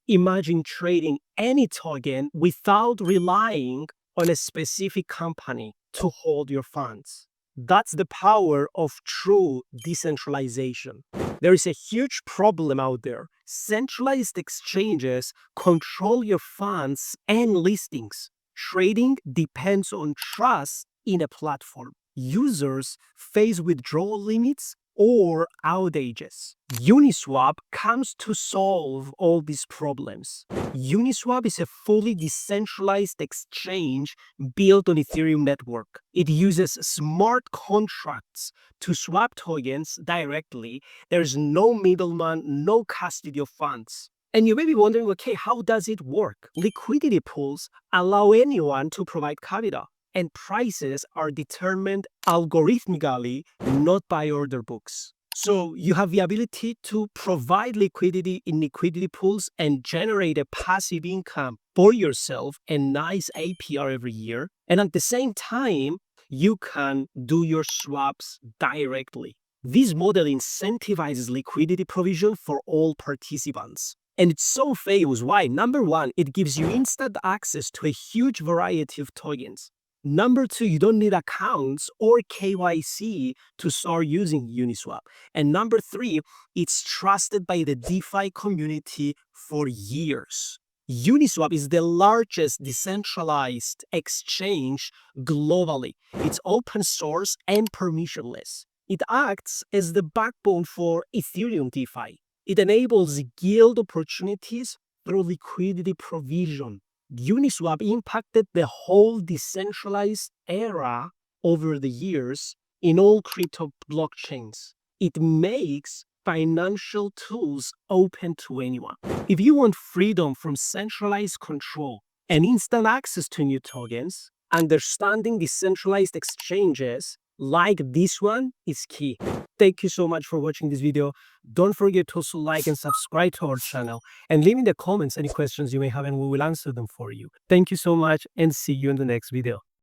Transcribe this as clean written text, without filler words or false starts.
Imagine trading any token without relying on a specific company to hold your funds. That's the power of true decentralization. There is a huge problem out there. Centralized exchanges control your funds and listings. Trading depends on trust in a platform. Users face withdrawal limits or outages. Uniswap comes to solve all these problems. Uniswap is a fully decentralized exchange built on Ethereum network. It uses smart contracts to swap tokens directly. There's no middleman, no custody of funds. And you may be wondering, okay, how does it work? Liquidity pools allow anyone to provide capital, and prices are determined algorithmically, not by order books. So you have the ability to provide liquidity in liquidity pools and generate a passive income for yourself, a nice APR every year. And at the same time, you can do your swaps directly. This model incentivizes liquidity provision for all participants. And it's so famous. Why? Number one, it gives you instant access to a huge variety of tokens. Number two, you don't need accounts or KYC to start using Uniswap. And number three, it's trusted by the DeFi community for years. Uniswap is the largest decentralized exchange globally. It's open source and permissionless. It acts as the backbone for Ethereum DeFi. It enables yield opportunities through liquidity provision. Uniswap impacted the whole decentralized era over the years in all crypto blockchains. It makes financial tools open to anyone. If you want freedom from centralized control and instant access to new tokens, understanding decentralized exchanges like this one is key. Thank you so much for watching this video. Don't forget to also like and subscribe to our channel and leave in the comments any questions you may have and we will answer them for you. Thank you so much and see you in the next video.